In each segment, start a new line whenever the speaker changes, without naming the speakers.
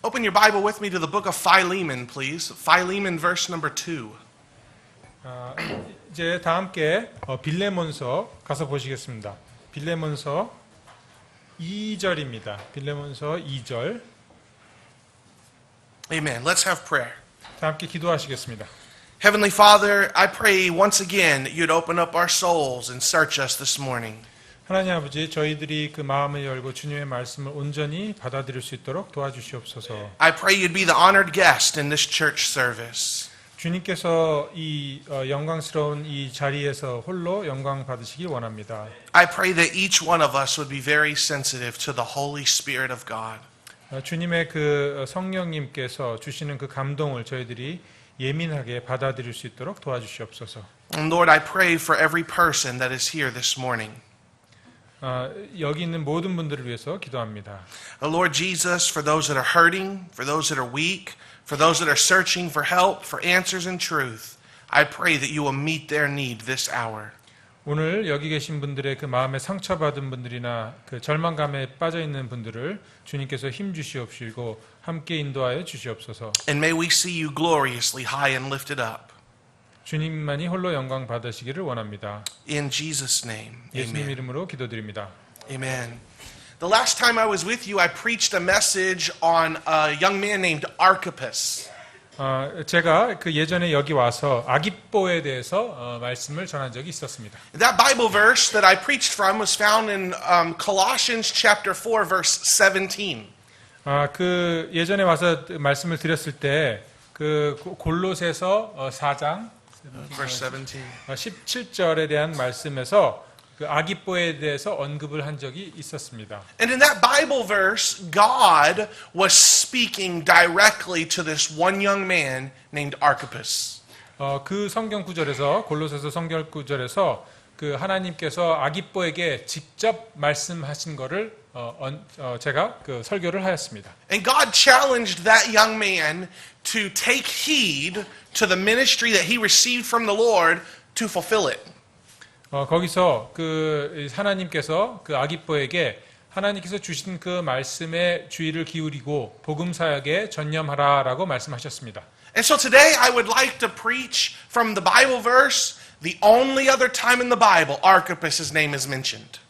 Open your Bible with me to the book of Philemon, please. Philemon verse number 2.
이제 다 함께 빌레몬서 가서 보시겠습니다. 빌레몬서 2절입니다. 빌레몬서 2절.
Amen. Let's have prayer.
다 함께 기도하시겠습니다.
Heavenly Father, I pray once again that you'd open up our souls and search us this morning.
하나님 아버지, 저희들이 그 마음을 열고 주님의 말씀을 온전히 받아들일 수 있도록 도와주시옵소서.
I pray you'd be the honored guest in this church service.
주님께서 이 영광스러운 이 자리에서 홀로 영광 받으시길 원합니다.
I pray that each one of us would be very sensitive to the Holy Spirit of God.
주님의 그 성령님께서 주시는 그 감동을 저희들이 예민하게 받아들일 수 있도록 도와주시옵소서.
And Lord, I pray for every person that is here this morning.
여기 있는 모든 분들을 위해서 기도합니다.
Lord Jesus, for those that are hurting, for those that are weak, for those that are searching for help, for answers and truth, I pray that you will meet their need this hour.
오늘 여기 계신 분들의 그 마음에 상처받은 분들이나 그 절망감에 빠져 있는 분들을 주님께서 힘 주시옵시고 함께 인도하여 주시옵소서.
And may we see you gloriously high and lifted up.
주님만이 홀로 영광 받으시기를 원합니다.
In Jesus' name,
예수님
amen.
이름으로 기도드립니다.
Amen. The last time I was with you, I preached a message on a young man named Archippus.
제가 그 예전에 여기 와서 아깃보에 대해서 말씀을 전한 적이 있었습니다.
That Bible verse that I preached from was found in Colossians chapter 4, verse 17.
그 예전에 와서 말씀을 드렸을 때 그 골로새서 4장
Verse 17.
17절에 대한 말씀에서 그 아깃보에 대해서 언급을 한 적이 있었습니다.
And in that Bible verse, God was speaking directly to this one young man named Archippus.
그 성경 구절에서 골로새서 성경 구절에서 그 하나님께서 아깃보에게 직접 말씀하신 거를 제가 그 설교를 하였습니다.
And God challenged that young man to take heed to the ministry that he received from the Lord to fulfill it.
거기서 그 하나님께서 그 아깃보에게 하나님께서 주신 그 말씀에 주의를 기울이고 복음 사역에 전념하라라고 말씀하셨습니다.
And so today I would like to preach from the Bible verse, the only other time in the Bible Archippus' name is mentioned.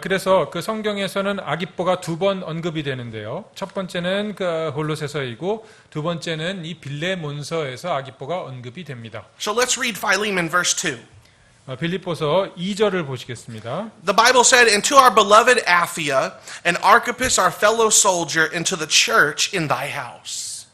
그래서 그 성경에서는 아깃보가 두 번 언급이 되는데요. 첫 번째는 그 골로새서이고 두 번째는 이 빌레몬서에서 아깃보가 언급이 됩니다.
So let's read Philemon verse 2.
빌립보서 2절을 보시겠습니다.
The Bible said, "And to our beloved Apphia and Archippus our fellow soldier and to the church in thy house."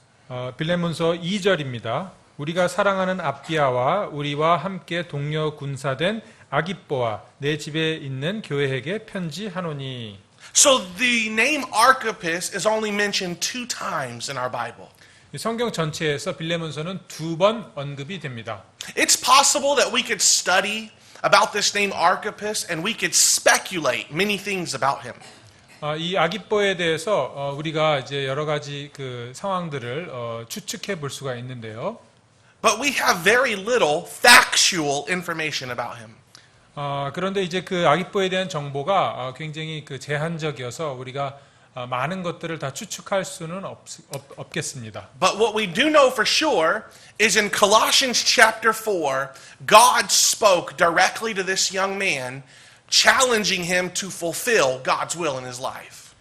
빌레몬서 2절입니다. 우리가 사랑하는 아비아와 우리와 함께 동료 군사된 아깃보와 내 집에 있는 교회에게 편지하노니.
So the name Archippus is only mentioned 2 times in our Bible.
성경 전체에서 빌레몬서는 두 번 언급이 됩니다.
It's possible that we could study about this name Archippus and we could speculate many things about him.
이 아깃보에 대해서 우리가 이제 여러 가지 그 상황들을 추측해 볼 수가 있는데요.
But we have very little factual information about him.
그런데 이제 그 아깃보에 대한 정보가 굉장히 그 제한적이어서 우리가 많은 것들을 다 추측할 수는 없겠습니다.
But what we do know for sure is in Colossians chapter 4, God spoke directly to this young man, challenging him to fulfill God's will in his life.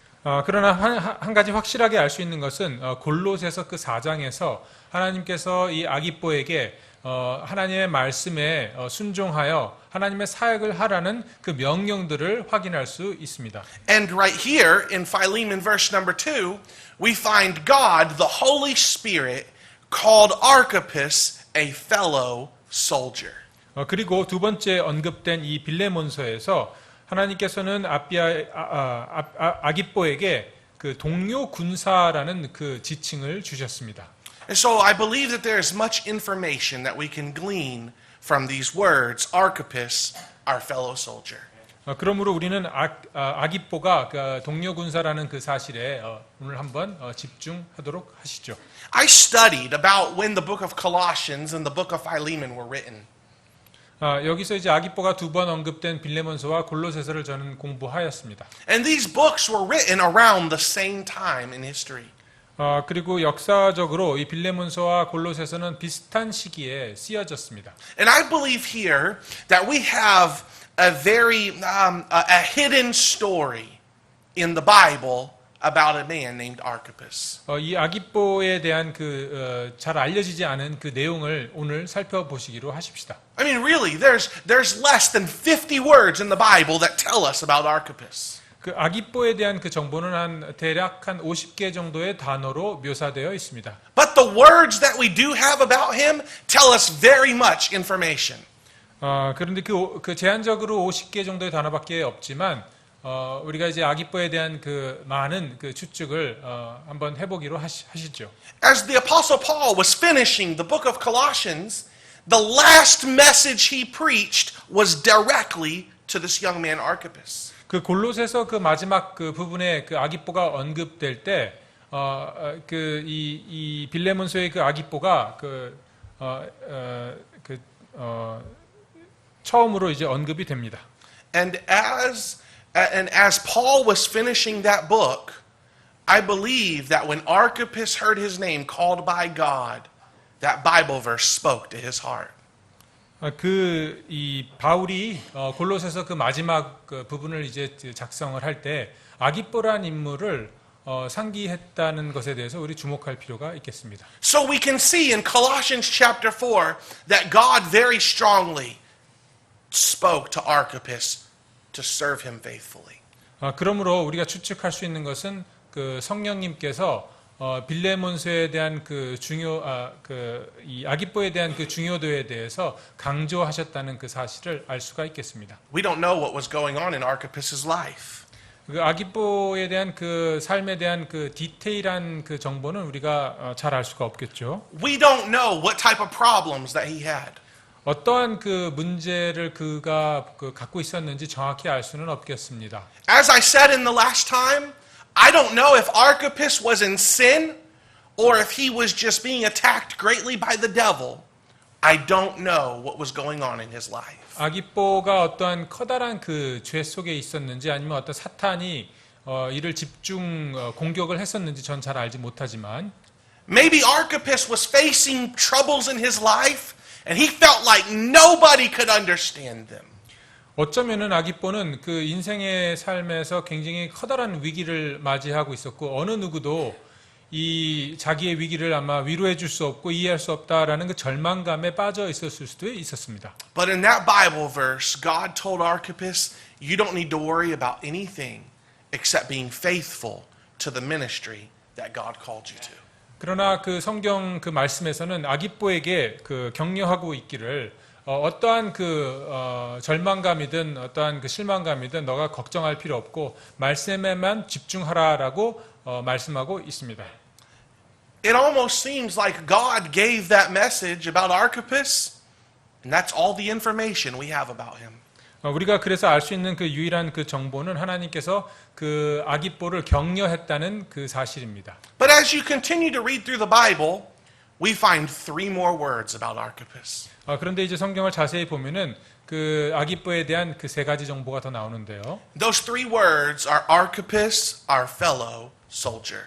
그러나 한 가지 확실하게 알 수 있는 것은 골로새서 그 4장에서 하나님께서 이 아깃보에게 하나님의 말씀에 순종하여 하나님의 사역을 하라는 그 명령들을 확인할 수 있습니다.
And right here in Philemon verse number 2, we find God, the Holy Spirit, called Archippus a fellow soldier.
그리고 두 번째 언급된 이 빌레몬서에서 하나님께서는 아깃보에게 그 동료 군사라는 그 지칭을 주셨습니다.
And so I believe that there is much information that we can glean from these words, Archippus, our fellow soldier.
그러므로 우리는 아깃보가 그 동료 군사라는 그 사실에 오늘 한번 집중하도록 하시죠.
I studied about when the book of Colossians and the book of Philemon were written.
여기서 이제 아깃보가 두 번 언급된 빌레몬서와 골로새서를 저는 공부하였습니다.
And these books were written around the same time in history.
그리고 역사적으로 이 빌레몬서와 골로새서는 비슷한 시기에 쓰여졌습니다.
And I believe here that we have a very a hidden story in the Bible about a man named Archippus.
이 아기뽀에 대한 잘 알려지지 않은 그 내용을 오늘 살펴보시기로 하십시다.
I mean, really, there's less than 50 words in the Bible that tell us about Archippus.
그 아기뽀에 대한 그 정보는 대략 한 50개 정도의 단어로 묘사되어 있습니다.
But the words that we do have about him tell us very much information.
그런데 그 제한적으로 50개 정도의 단어밖에 없지만 우리가 이제 아기뽀에 대한 그 많은 그 추측을 한번 해보기로 하시죠.
As the Apostle Paul was finishing the book of Colossians, the last message he preached was directly to this young man Archippus.
그 골로새서 그 마지막 그 부분에 그 아기뽀가 언급될 때, 이 빌레몬서의 그 아기뽀가 처음으로 이제 언급이 됩니다.
And as Paul was finishing that book, I believe that when Archippus heard his name called by God, that Bible verse spoke to his heart.
이 바울이 골로새서 그 마지막 그 부분을 이제 작성을 할 때 아기뽀라는 인물을 상기했다는 것에 대해서 우리 주목할 필요가 있겠습니다.
So we can see in Colossians chapter 4 that God very strongly spoke to Archippus to serve him faithfully.
그러므로 우리가 추측할 수 있는 것은 그 성령님께서 빌레몬서에 대한 이 아기뽀에 대한 그 중요도에 대해서 강조하셨다는 그 사실을 알 수가 있겠습니다.
We don't know what was going on in Archippus's life.
그 아기뽀에 대한 그 삶에 대한 그 디테일한 그 정보는 우리가 잘 알 수가 없겠죠.
We don't know what type of problems that he had.
어떠한 그 문제를 그가 갖고 있었는지 정확히 알 수는 없겠습니다.
As I said in the last time, I don't know if Archippus was in sin or if he was just being attacked greatly by the devil. I don't know what was going on in his life.
아기뽀가 어떠한 커다란 그 죄 속에 있었는지 아니면 어떤 사탄이 이를 공격을 했었는지 전 잘 알지 못하지만
Maybe Archippus was facing troubles in his life and he felt like nobody could understand them.
어쩌면은 아기뽀는 그 인생의 삶에서 굉장히 커다란 위기를 맞이하고 있었고 어느 누구도 이 자기의 위기를 아마 위로해 줄 수 없고 이해할 수 없다라는 그 절망감에 빠져 있었을 수도 있었습니다.
But in that Bible verse, God told Archippus, you don't need to worry about anything except being faithful to the ministry that God called you to.
그러나 그 성경 그 말씀에서는 아기뽀에게 그 격려하고 있기를 어떠한 절망감이든 어떠한 그 실망감이든 너가 걱정할 필요 없고 말씀에만 집중하라라고 말씀하고 있습니다.
It almost seems like God gave that message about Archippus, and that's all the information we have about him.
우리가 그래서 알 수 있는 그 유일한 그 정보는 하나님께서 그 아기뽀를 격려했다는 그 사실입니다.
But as you continue to read through the Bible, we find 3 more words about Archippus.
그런데 이제 성경을 자세히 보면은 그 아기뽀에 대한 그 3가지 정보가 더 나오는데요.
Those 3 words are Archippus, our fellow soldier.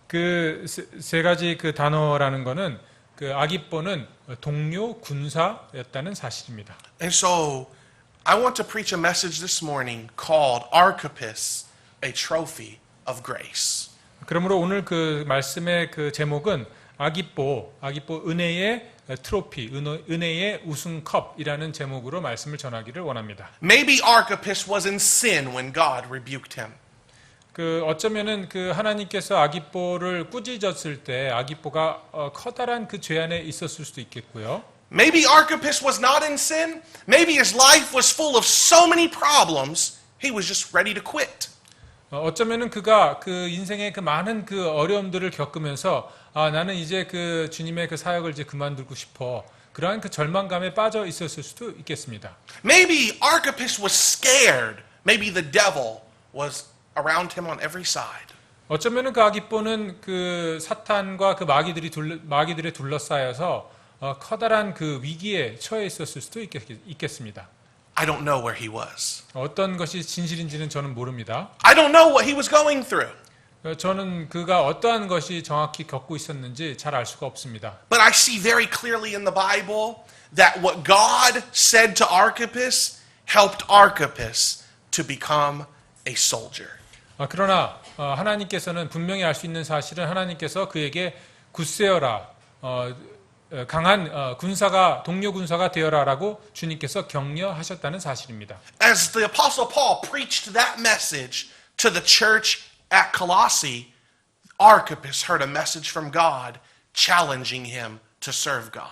그 3가지 그 단어라는 거는 그 아기뽀는 동료 군사였다는 사실입니다.
And so I want to preach a message this morning called Archippus, a trophy of grace.
그러므로 오늘 그 말씀의 그 제목은 아기뽀 은혜의 트로피, 은혜의 우승컵이라는 제목으로 말씀을 전하기를 원합니다.
Maybe Archippus was in sin when God rebuked him.
그 어쩌면은 그 하나님께서 아기뽀를 꾸짖었을 때 아기뽀가 커다란 그 죄 안에 있었을 수도 있겠고요.
Maybe Archippus was not in sin. Maybe his life was full of so many problems, he was just ready to quit.
어쩌면은 그가 그 인생의 그 많은 그 어려움들을 겪으면서 나는 이제 그 주님의 그 사역을 이제 그만두고 싶어. 그러한 그 절망감에 빠져 있었을 수도 있겠습니다.
Maybe Archippus was scared. Maybe the devil was around him on every side.
어쩌면은 그 아기뽀는 그 사탄과 그 마귀들에 둘러싸여서 커다란 그 위기에 처해 있었을 수도 있겠습니다.
I don't know where he was.
어떤 것이 진실인지는 저는 모릅니다.
I don't know what he was going through.
저는 그가 어떠한 것이 정확히 겪고 있었는지 잘 알 수가 없습니다.
But I see very clearly in the Bible that what God said to Archippus helped Archippus to become a soldier.
그러나 하나님께서는 분명히 알 수 있는 사실은 하나님께서 그에게 굳세어라, 강한 동료 군사가 되어라라고 주님께서 격려하셨다는 사실입니다.
As the Apostle Paul preached that message to the church at Colossae, Archippus heard a message from God challenging him to serve God.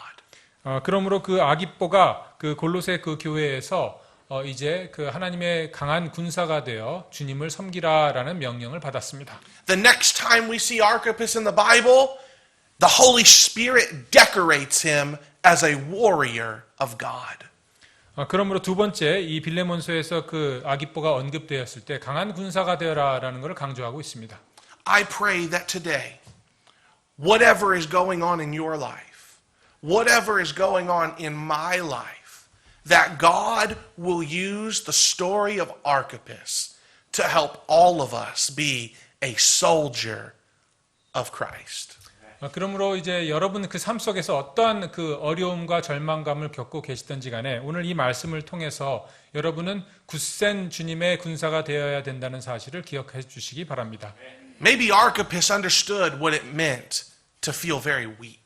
그러므로 그 아기뽀가 그 골로새 그 교회에서 이제 그 하나님의 강한 군사가 되어 주님을 섬기라라는 명령을 받았습니다.
The next time we see Archippus in the Bible, the Holy Spirit decorates him as a warrior of God.
그러므로 두 번째 이 빌레몬서에서 그 아기뽀가 언급되었을 때 강한 군사가 되어라라는 것을 강조하고 있습니다.
I pray that today, whatever is going on in your life, whatever is going on in my life, that God will use the story of Archippus to help all of us be a soldier of Christ.
그러므로 이제 여러분 그 삶 속에서 어떠한 그 어려움과 절망감을 겪고 계시던지 간에 오늘 이 말씀을 통해서 여러분은 굳센 주님의 군사가 되어야 된다는 사실을 기억해 주시기 바랍니다.
Maybe Archippus understood what it meant to feel very weak.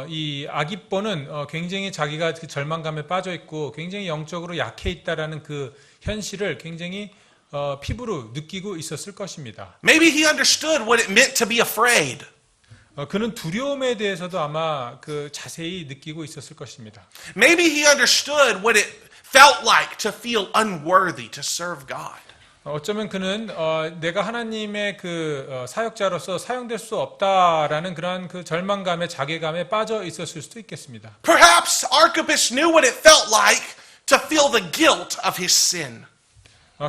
이 아기뽀는 굉장히 자기가 그 절망감에 빠져 있고 굉장히 영적으로 약해 있다라는 그 현실을 굉장히 피부로 느끼고 있었을 것입니다.
Maybe he understood what it meant to be afraid.
그는 두려움에 대해서도 아마 그 자세히 느끼고 있었을 것입니다.
Maybe he understood what it felt like to feel unworthy to serve God.
어쩌면 그는 내가 하나님의 그 사역자로서 사용될 수 없다라는 그러한 그 절망감에 자괴감에 빠져 있었을 수도 있겠습니다.
Perhaps Archippus knew what it felt like to feel the guilt of his sin.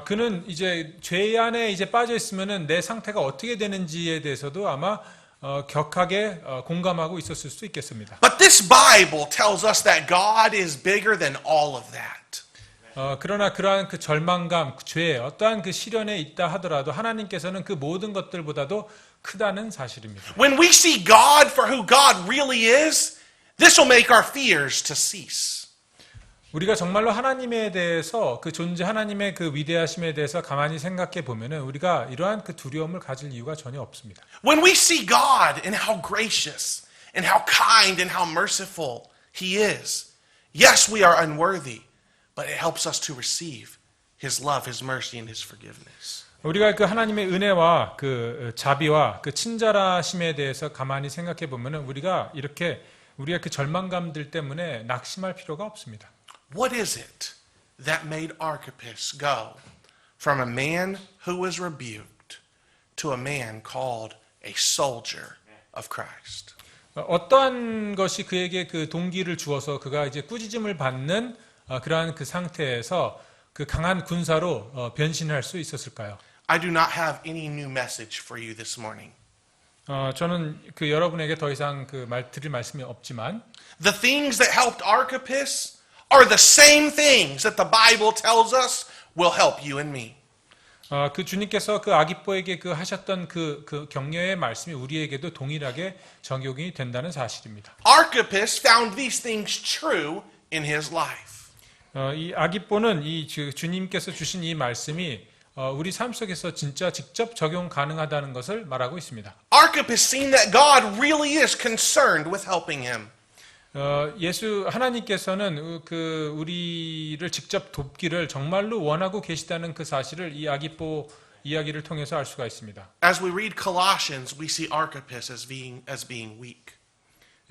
그는 이제 죄 안에 이제 빠져 있으면은 내 상태가 어떻게 되는지에 대해서도 아마 격하게 공감하고 있었을 수도 있겠습니다.
But this Bible tells us that God is bigger than all of that.
그러나 그러한 그 절망감, 죄, 어떠한 그 시련에 있다 하더라도 하나님께서는 그 모든 것들보다도 크다는 사실입니다.
When we see God for who God really is, this will make our fears to cease.
우리가 정말로 하나님에 대해서 그 존재 하나님의 그 위대하심에 대해서 가만히 생각해 보면은 우리가 이러한 그 두려움을 가질 이유가 전혀 없습니다.
When we see God and how gracious and how kind and how merciful He is, yes, we are unworthy, but it helps us to receive His love, His mercy, and His forgiveness.
우리가 그 하나님의 은혜와 그 자비와 그 친절하심에 대해서 가만히 생각해 보면은 우리가 그 절망감들 때문에 낙심할 필요가 없습니다.
What is it that made Archippus go from a man who was rebuked to a man called a soldier of Christ?
어떠한 것이 그에게 그 동기를 주어서 그가 이제 꾸짖음을 받는 그러한 그 상태에서 그 강한 군사로 변신할 수 있었을까요?
I do not have any new message for you this morning.
저는 그 여러분에게 더 이상 드릴 말씀이 없지만
The things that helped Archippus are the same things that the Bible tells us will help you and me.
그 주님께서 그 아기뽀에게 그 하셨던 그 격려의 말씀이 우리에게도 동일하게 적용이 된다는 사실입니다.
Archippus found these things true in his life.
이 아기뽀는 주님께서 주신 이 말씀이 우리 삶 속에서 진짜 직접 적용 가능하다는 것을 말하고 있습니다.
Archippus seen that God really is concerned with helping him.
하나님께서는 그 우리를 직접 돕기를 정말로 원하고 계시다는 그 사실을 이 아기뽀 이야기를 통해서 알 수가 있습니다.
As we read Colossians, we see Archippus as being weak.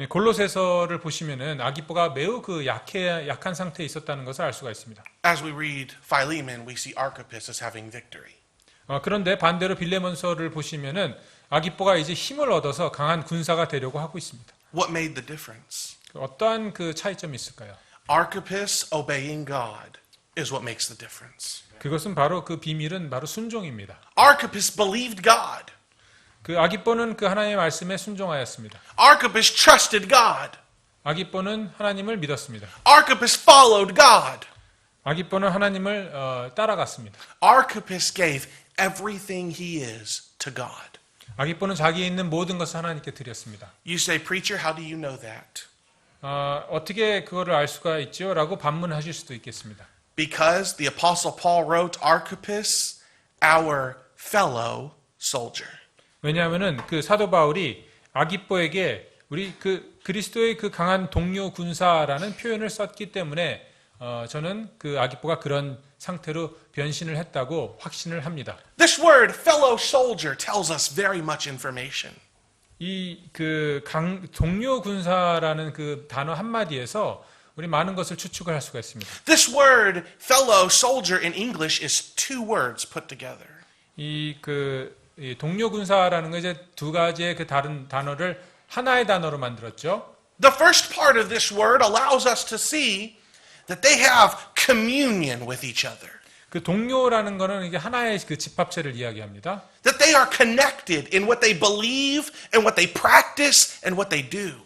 골로새서를 보시면은 아기뽀가 매우 그 약한 상태에 있었다는 것을 알 수가 있습니다.
As we read Philemon, we see Archippus as having victory.
그런데 반대로 빌레몬서를 보시면은 아기뽀가 이제 힘을 얻어서 강한 군사가 되려고 하고 있습니다.
What made the difference?
어떠한 그 차이점이 있을까요?
Archippus obeying God is what makes the difference.
그것은 바로 그 비밀은 바로 순종입니다.
Archippus believed God.
그 아기뽀는 그 하나님의 말씀에 순종하였습니다.
Archippus trusted God.
아기뽀는 하나님을 믿었습니다.
Archippus followed God.
아기뽀는 하나님을 따라갔습니다.
Archippus gave everything he is to to God.
아기뽀는 자기에 있는 모든 것을 하나님께 드렸습니다.
You say, preacher, how do you know that?
어떻게 그거를 알 수가 있죠? 라고 반문하실 수도 있겠습니다.
Because the Apostle Paul wrote Archippus, our fellow soldier.
왜냐하면은 그 사도 바울이 아기뽀에게 우리 그 그리스도의 그 강한 동료 군사라는 표현을 썼기 때문에 저는 그 아기뽀가 그런 상태로 변신을 했다고 확신을 합니다.
This word, fellow soldier, tells us very much information.
이 그 동료 군사라는 그 단어 한마디에서 우리 많은 것을 추측을 할 수가 있습니다.
This word, fellow soldier, in English is two words put together.
이 동료 군사라는 거 이제 두 가지의 그 다른 단어를 하나의 단어로 만들었죠.
The first part of this word allows us to see that they have communion with each other.
그 동료라는 거는 이게 하나의 그 집합체를 이야기합니다.
That they are connected in what they believe and what they practice and what they do.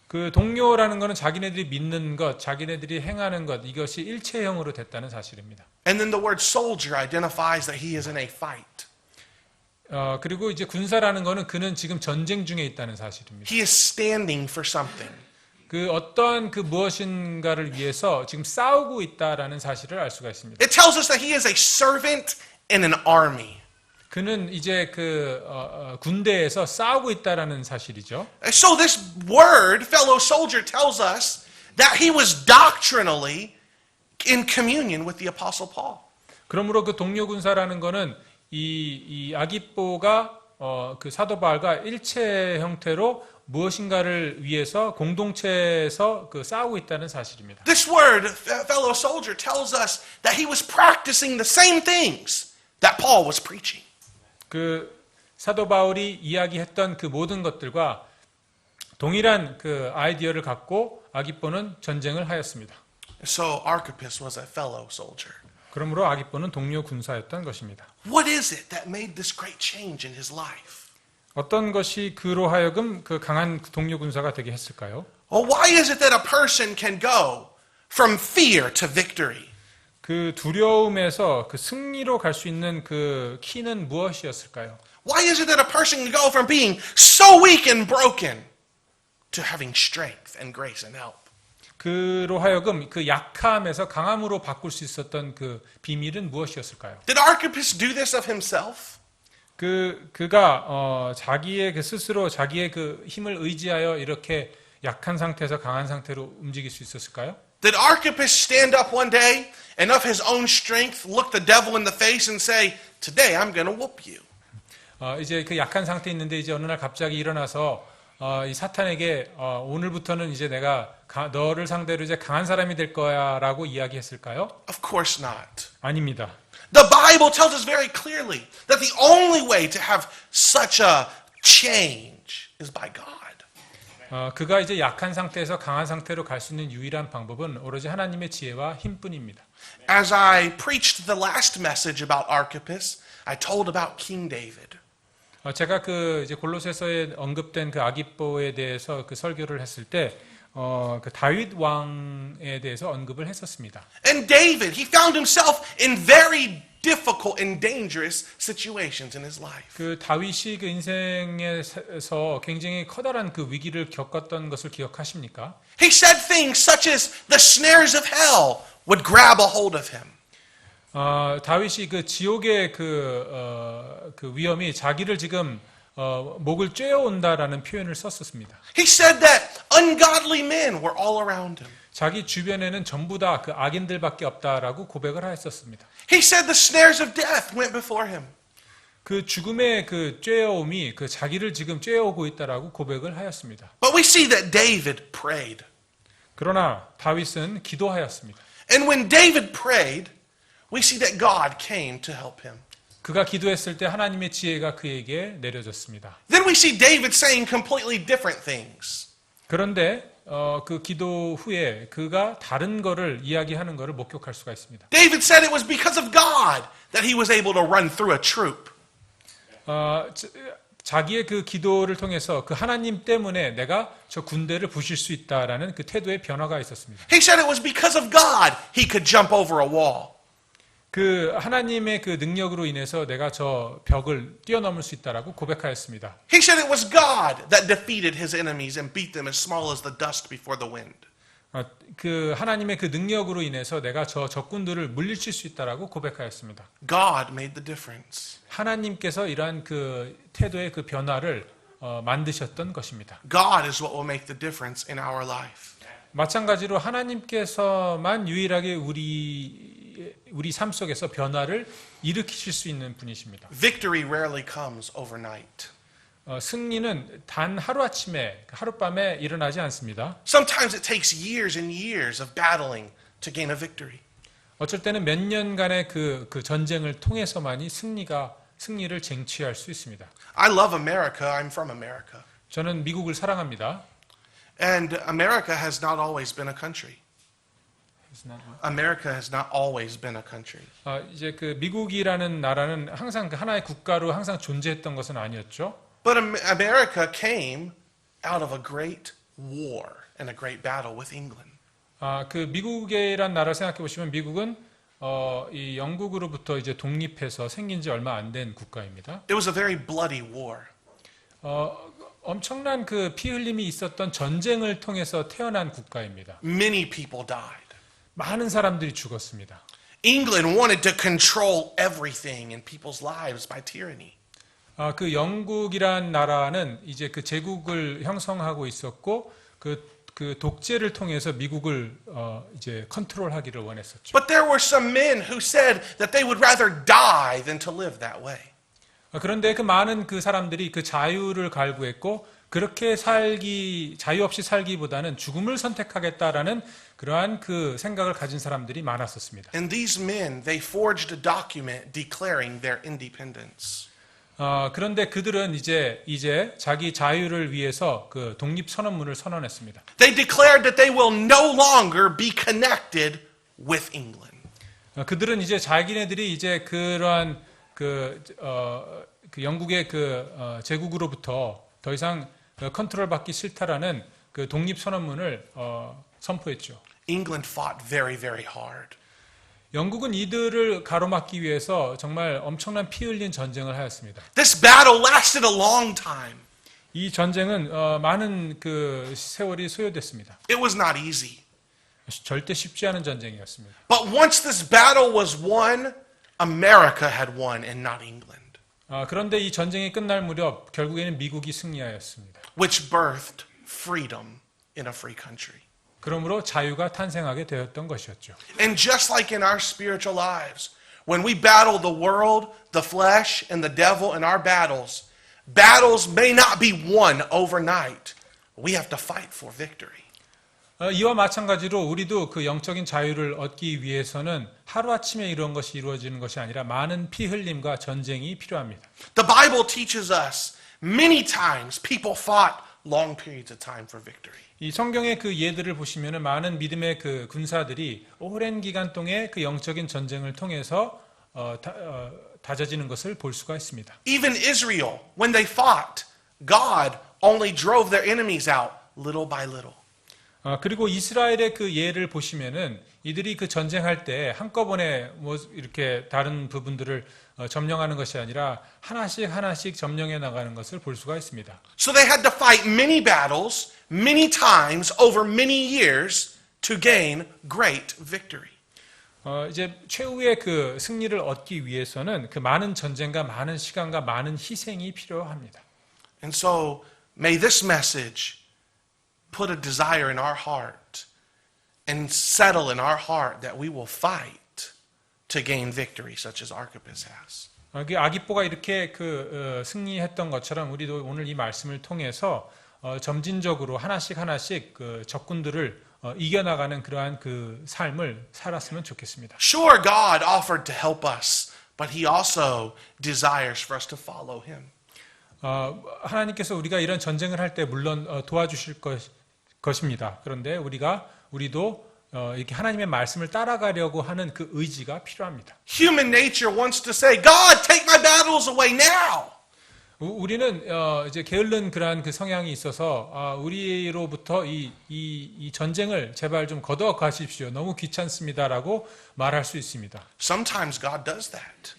그 동료라는 거는 자기네들이 믿는 것, 자기네들이 행하는 것, 이것이 일체형으로 됐다는 사실입니다.
And then the word soldier identifies that he is in a fight.
그리고 이제 군사라는 거는 그는 지금 전쟁 중에 있다는 사실입니다.
He is standing for something.
그 어떠한 그 무엇인가를 위해서 지금 싸우고 있다라는 사실을 알 수가 있습니다.
It tells us that he is a servant in an army.
그는 이제 그 군대에서 싸우고 있다라는 사실이죠.
So this word, fellow soldier, tells us that he was doctrinally in communion with the Apostle Paul.
그러므로 그 동료 군사라는 거는 이 아기뽀가 그 사도 바울과 일체 형태로 무엇인가를 위해서 공동체에서 그 싸우고 있다는 사실입니다.
This word, fellow soldier, tells us that he was practicing the same things that Paul was preaching.
그 사도 바울이 이야기했던 그 모든 것들과 동일한 그 아이디어를 갖고 아기뽀는 전쟁을 하였습니다.
So Archippus was a fellow soldier.
그러므로 아기뽀는 동료 군사였던 것입니다.
What is it that made this great change in his life?
어떤 것이 그로 하여금 그 강한 동료 군사가 되게 했을까요?
Well, why is it that a person can go from fear to victory?
그 두려움에서 그 승리로 갈 수 있는 그 키는 무엇이었을까요?
Why is it that a person can go from being so weak and broken to having strength and grace and help?
그로 하여금 그 약함에서 강함으로 바꿀 수 있었던 그 비밀은 무엇이었을까요?
Did Archippus do this of himself?
그가 자기의 그 스스로 자기의 그 힘을 의지하여 이렇게 약한 상태에서 강한 상태로 움직일 수 있었을까요?
Did Archippus stand up one day and of his own strength look the devil in the face and say, "Today I'm going to whoop you"?
이제 그 약한 상태에 있는데 이제 어느 날 갑자기 일어나서 이 사탄에게 오늘부터는 이제 내가 너를 상대로 이제 강한 사람이 될 거야라고 이야기했을까요?
Of course not.
아닙니다.
The Bible tells us very clearly that the only way to have such a change is by God.
그가 이제 약한 상태에서 강한 상태로 갈 수 있는 유일한 방법은 오로지 하나님의 지혜와 힘뿐입니다.
As I preached the last message about Archippus, I told about King David.
제가 그 이제 골로새서에 언급된 그 아기뽀에 대해서 그 설교를 했을 때 그 다윗 왕에 대해서 언급을 했었습니다.
And David, he found himself in very difficult and dangerous situations in his life.
그 다윗이 그 인생에서 굉장히 커다란 그 위기를 겪었던 것을 기억하십니까?
He said things such as the snares of hell would grab a hold of him.
다윗이 그 지옥의 그 위험이 자기를 지금 목을 쬐어온다라는 표현을 썼었습니다.
He said that ungodly men were all around him.
자기 주변에는 전부 다 그 악인들밖에 없다라고 고백을 했었습니다.
He said the snares of death went before him.
그 죽음의 그 쬐어옴이 그 자기를 지금 쬐어오고 있다라고 고백을 하였습니다.
But we see that David prayed.
그러나 다윗은 기도하였습니다.
And when David prayed, we see that God came to help him.
그가 기도했을 때 하나님의 지혜가 그에게 내려졌습니다.
Then we see David saying completely different things.
그런데 그 기도 후에 그가 다른 거를 이야기하는 거를 목격할 수가 있습니다.
David said it was because of God that he was able to run through a troop.
자기의 그 기도를 통해서 그 하나님 때문에 내가 저 군대를 부실 수 있다라는 그 태도의 변화가 있었습니다.
He said it was because of God he could jump over a wall.
그 하나님의 그 능력으로 인해서 내가 저 벽을 뛰어넘을 수 있다라고 고백하였습니다.
He said it was God that defeated his enemies and beat them as small as the dust before the wind.
그 하나님의 그 능력으로 인해서 내가 저 적군들을 물리칠 수 있다라고 고백하였습니다.
God made the difference.
하나님께서 이러한 그 태도의 그 변화를 만드셨던 것입니다.
God is what will make the difference in our life.
마찬가지로 하나님께서만 유일하게 우리 삶 속에서 변화를 일으키실 수 있는 분이십니다.
Victory rarely comes overnight.
승리는 단 하루아침에 하룻밤에 일어나지 않습니다.
Sometimes it takes years and years of battling to gain a victory.
어쩔 때는 몇 년간의 그 전쟁을 통해서만이 승리를 쟁취할 수 있습니다.
I love America. I'm from America.
저는 미국을 사랑합니다.
And America has not always been a country. America has not always been a country.
이제 그 미국이라는 나라는 항상 그 하나의 국가로 항상 존재했던 것은 아니었죠.
But America came out of a great war and a great battle with England.
그 미국이란 나라를 생각해 보시면 미국은 이 영국으로부터 이제 독립해서 생긴 지 얼마 안 된 국가입니다.
It was a very bloody war.
엄청난 그 피 흘림이 있었던 전쟁을 통해서 태어난 국가입니다.
Many people died.
많은 사람들이 죽었습니다.
England wanted to control everything in people's lives by tyranny.
그 영국이란 나라는 이제 그 제국을 형성하고 있었고 그 독재를 통해서 미국을 이제 컨트롤하기를 원했었죠.
But there were some men who said that they would rather die than to live that way.
그런데 그 많은 그 사람들이 그 자유를 갈구했고 그렇게 자유 없이 살기보다는 죽음을 선택하겠다라는 그러한 그 생각을 가진 사람들이 많았었습니다.
And these men, they forged a document declaring their independence.
그런데 그들은 이제 자기 자유를 위해서 그 독립선언문을 선언했습니다.
They declared that they will no longer be connected with England.
그들은 이제 자기네들이 이제 그러한 그 영국의 제국으로부터 더 이상 컨트롤 받기 싫다라는 그 독립선언문을 선포했죠.
England fought very, very hard.
영국은 이들을 가로막기 위해서 정말 엄청난 피 흘린 전쟁을 하였습니다.
This battle lasted a long time.
이 전쟁은 많은 그 세월이 소요됐습니다.
It was not easy.
절대 쉽지 않은 전쟁이었습니다.
But once this battle was won, America had won and not England,
그런데 이 전쟁이 끝날 무렵 결국에는 미국이 승리하였습니다.
which birthed freedom in a free country.
그러므로 자유가 탄생하게 되었던 것이었죠.
And just like in our spiritual lives, when we battle the world, the flesh, and the devil in our battles, battles may not be won overnight. We have to fight for victory.
이와 마찬가지로 우리도 그 영적인 자유를 얻기 위해서는 하루아침에 이런 것이 이루어지는 것이 아니라 많은 피 흘림과 전쟁이 필요합니다.
The Bible teaches us many times people fought long periods of time for victory.
이 성경의 그 예들을 보시면은 많은 믿음의 그 군사들이 오랜 기간 동안 그 영적인 전쟁을 통해서 다져지는 것을 볼 수가 있습니다.
Even Israel, when they fought, God only drove their enemies out little by little.
그리고 이스라엘의 그 예를 보시면은 이들이 그 전쟁할 때 한꺼번에 뭐 이렇게 다른 부분들을 점령하는 것이 아니라 하나씩 점령해 나가는 것을 볼 수가 있습니다.
So they had to fight many battles, many times, over many years to gain great victory.
이제 최후의 그 승리를 얻기 위해서는 그 많은 전쟁과 많은 시간과 많은 희생이 필요합니다.
And so may this message put a desire in our heart and settle in our heart that we will fight to gain victory such as Archippus has.
아기뽀가 이렇게 승리했던 것처럼 우리도 오늘 이 말씀을 통해서 점진적으로 하나씩 그 적군들을 이겨나가는 그러한 그 삶을 살았으면 좋겠습니다.
Sure, God offered to help us, but He also desires for us to follow Him.
하나님께서 우리가 이런 전쟁을 할 때 물론 도와주실 것입니다. 그런데 우리도 이렇게 하나님의 말씀을 따라가려고 하는 그 의지가 필요합니다.
Human nature wants to say, God, take my battles away now.
우리는 이제 게을른 그러한 그 성향이 있어서 우리로부터 이 전쟁을 제발 좀 거둬 가십시오. 너무 귀찮습니다라고 말할 수 있습니다.
Sometimes God does that.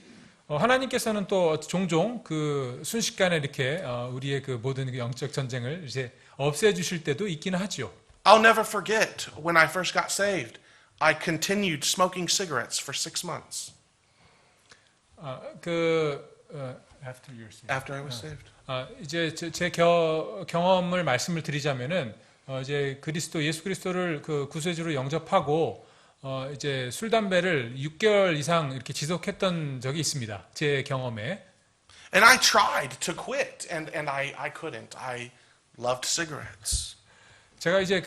하나님께서는 또 종종 그 순식간에 이렇게 우리의 그 모든 그 영적 전쟁을 이제 없애주실 때도 있기는 하죠.
I'll never forget when I first got saved. I continued smoking cigarettes for 6 months
after years.
after I was saved.
이제 제 경험을 말씀을 드리자면은 이제 예수 그리스도를 그 구세주로 영접하고 이제 술 담배를 6개월 이상 이렇게 지속했던 적이 있습니다. 제 경험에.
And I tried to quit, and I couldn't. I loved cigarettes.
제가 이제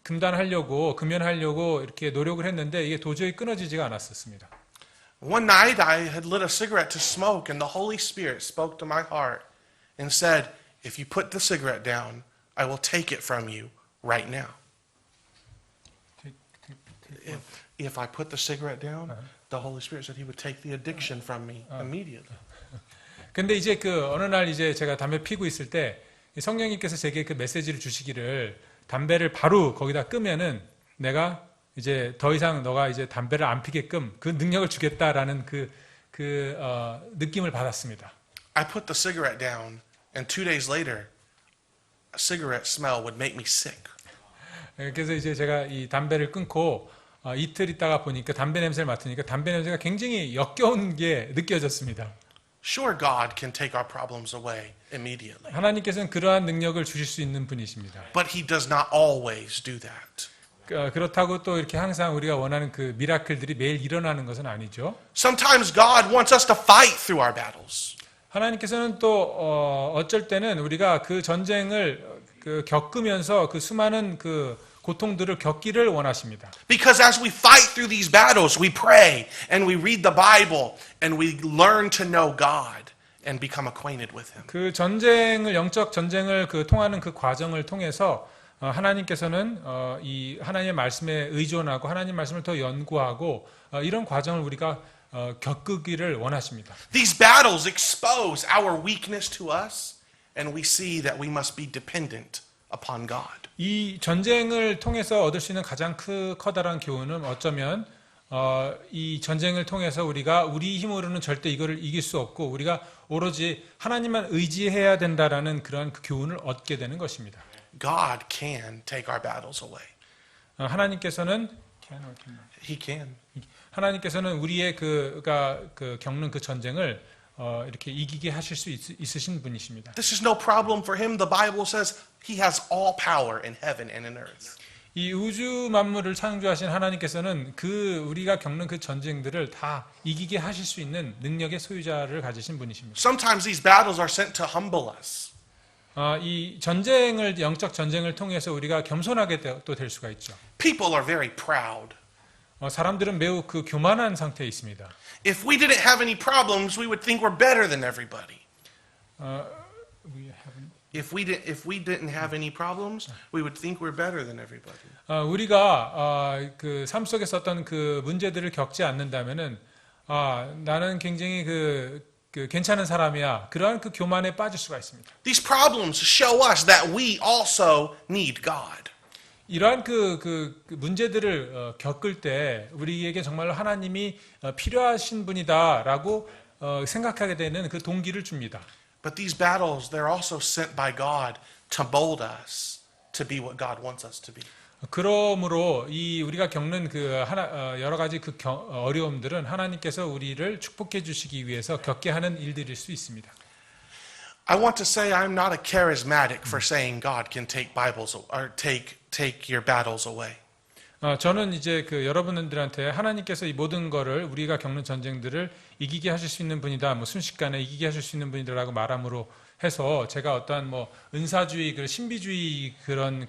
금연하려고 이렇게 노력을 했는데 이게 도저히 끊어지지가 않았었습니다.
One night I had lit a cigarette to smoke, and the Holy Spirit spoke to my heart and said, "If you put the cigarette down, I will take it from you right now." If I put the cigarette down, the Holy Spirit said He would take the addiction from me immediately.
근데 이제 어느 날 이제 제가 담배 피고 있을 때 성령님께서 제게 그 메시지를 주시기를 담배를 바로 거기다 끄면은 내가 이제 더 이상 너가 이제 담배를 안 피게끔 그 능력을 주겠다라는 느낌을 받았습니다.
I put the cigarette down, and 2 days later, a cigarette smell would make me sick.
그래서 이제 제가 이 담배를 끊고 이틀 있다가 보니까 담배 냄새를 맡으니까 담배 냄새가 굉장히 역겨운 게 느껴졌습니다.
Sure, God can take our problems away immediately,
하나님께서는 그러한 능력을 주실 수 있는 분이십니다.
but He does not always do that.
그렇다고 또 이렇게 항상 우리가 원하는 그 미라클들이 매일 일어나는 것은 아니죠.
Sometimes God wants us to fight through our battles.
하나님께서는 또 어쩔 때는 우리가 그 전쟁을 겪으면서 그 수많은 그 고통들을 겪기를 원하십니다.
Because as we fight through these battles, we pray and we read the Bible and we learn to know God and become acquainted with Him.
그 영적 전쟁을 통하는 그 과정을 통해서 하나님께서는 이 하나님의 말씀에 의존하고 하나님 말씀을 더 연구하고 이런 과정을 우리가 겪기를 원하십니다.
These battles expose our weakness to us, and we see that we must be dependent upon God.
이 전쟁을 통해서 얻을 수 있는 가장 커다란 교훈은 어쩌면 이 전쟁을 통해서 우리가 우리 힘으로는 절대 이거를 이길 수 없고 우리가 오로지 하나님만 의지해야 된다라는 그런 그 교훈을 얻게 되는 것입니다.
God can take our battles away.
하나님께서는
He can.
하나님께서는 우리의 겪는 그 전쟁을 이렇게 이기게 하실 수 있으신 분이십니다.
This is no problem for Him. The Bible says He has all power in heaven and in earth.
이 우주 만물을 창조하신 하나님께서는 우리가 겪는 그 전쟁들을 다 이기게 하실 수 있는 능력의 소유자를 가지신 분이십니다.
Sometimes these battles are sent to humble us.
이 영적 전쟁을 통해서 우리가 겸손하게 또 될 수가 있죠.
People are very proud.
사람들은 매우 교만한 상태에 있습니다.
If we didn't have any problems, we would think we're better than everybody. If we didn't have any problems, we would think we're better than everybody.
우리가 그 삶 속에서 어떤 그 문제들을 겪지 않는다면은 나는 굉장히 괜찮은 사람이야. 그러한 그 교만에 빠질 수가 있습니다.
These problems show us that we also need God.
이러한 그 문제들을 겪을 때 우리에게 정말로 하나님이 필요하신 분이다라고 생각하게 되는 그 동기를 줍니다.
But these battles, they're also sent by God to mold us to be what God wants us to be.
그러므로 우리가 겪는 여러 가지 어려움들은 하나님께서 우리를 축복해 주시기 위해서 겪게 하는 일들일 수 있습니다.
I want to say I'm not a charismatic for saying God can take Bibles or take your battles away.
저는 이제 여러분들한테 하나님께서 이 모든 거를 우리가 겪는 전쟁들을 이기게 하실 수 있는 분이다, 순식간에 이기게 하실 수 있는 분이다라고 말함으로 해서 제가 어떠한 은사주의, 신비주의 그런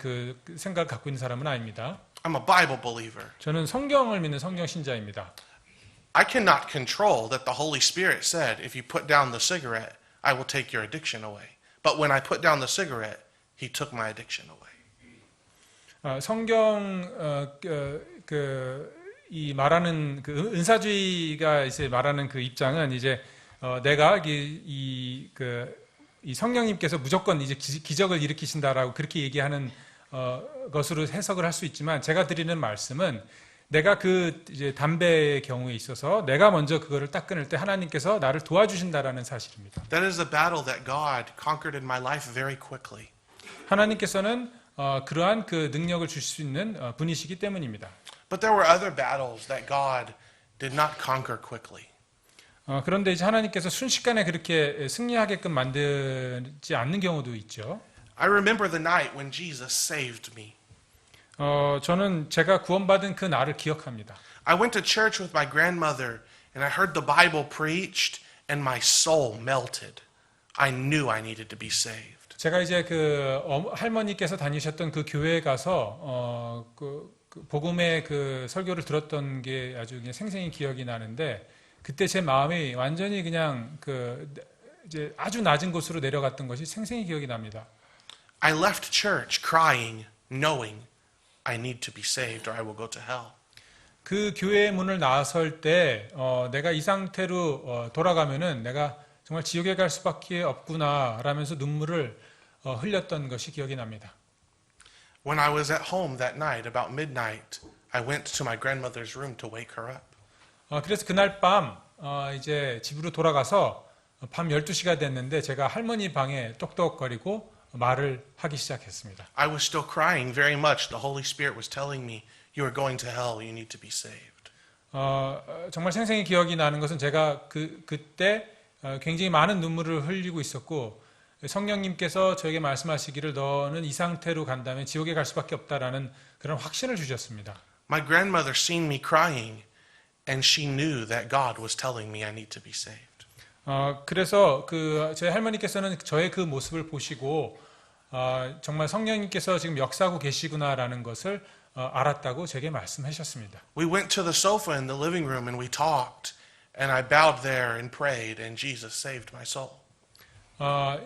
생각을 갖고 있는 사람은 아닙니다.
I'm a Bible believer.
저는 성경을 믿는 성경 신자입니다.
I cannot control that the Holy Spirit said, if you put down the cigarette, I will take your addiction away. But when I put down the cigarette, He took my addiction away.
성경 이 말하는 은사주의가 이제 말하는 그 입장은 이제 내가 이 성령님께서 무조건 이제 기적을 일으키신다라고 그렇게 얘기하는 것으로 해석을 할 수 있지만 제가 드리는 말씀은 내가 그 이제 담배의 경우에 있어서 내가 먼저 그거를 딱 끊을 때 하나님께서 나를 도와주신다라는 사실입니다.
That is the battle that God conquered in my life very quickly.
하나님께서는 그러한 그 능력을 주실 수 있는 분이시기 때문입니다.
But there were other battles that God did not conquer quickly.
그런데 이제 하나님께서 순식간에 그렇게 승리하게끔 만들지 않는 경우도 있죠.
I remember the night when Jesus saved me.
저는 제가 구원받은 그 날을 기억합니다.
I went to church with my grandmother and I heard the Bible preached and my soul melted. I knew I needed to be saved.
제가 이제 그 할머니께서 다니셨던 그 교회에 가서 그 복음의 그 설교를 들었던 게 아주 그냥 생생히 기억이 나는데 그때 제 마음이 완전히 그냥 그 이제 아주 낮은 곳으로 내려갔던 것이 생생히 기억이 납니다.
I left church crying, knowing I need to be saved or I will go to hell.
그 교회의 문을 나설 때 내가 이 상태로 돌아가면은 내가 정말 지옥에 갈 수밖에 없구나라면서 눈물을 흘렸던 것이 기억이 납니다.
When I was at home that night, about midnight, I went to my grandmother's room to wake her up.
그래서 그날 밤 이제 집으로 돌아가서 밤 12시가 됐는데 제가 할머니 방에 똑똑거리고 말을 하기 시작했습니다.
I was still crying very much. The Holy Spirit was telling me, you are going to hell, you need to be saved.
정말 생생히 기억이 나는 것은 제가 그때 굉장히 많은 눈물을 흘리고 있었고 성령님께서 저에게 말씀하시기를 너는 이 상태로 간다면 지옥에 갈 수밖에 없다라는 그런 확신을 주셨습니다.
My grandmother seen me crying and she knew that God was telling me I need to be saved.
그래서 제 할머니께서는 저의 그 모습을 보시고 정말 성령님께서 지금 역사하고 계시구나라는 것을 알았다고 제게 말씀하셨습니다.
We went to the sofa in the living room and we talked and I bowed there and prayed and Jesus saved my soul.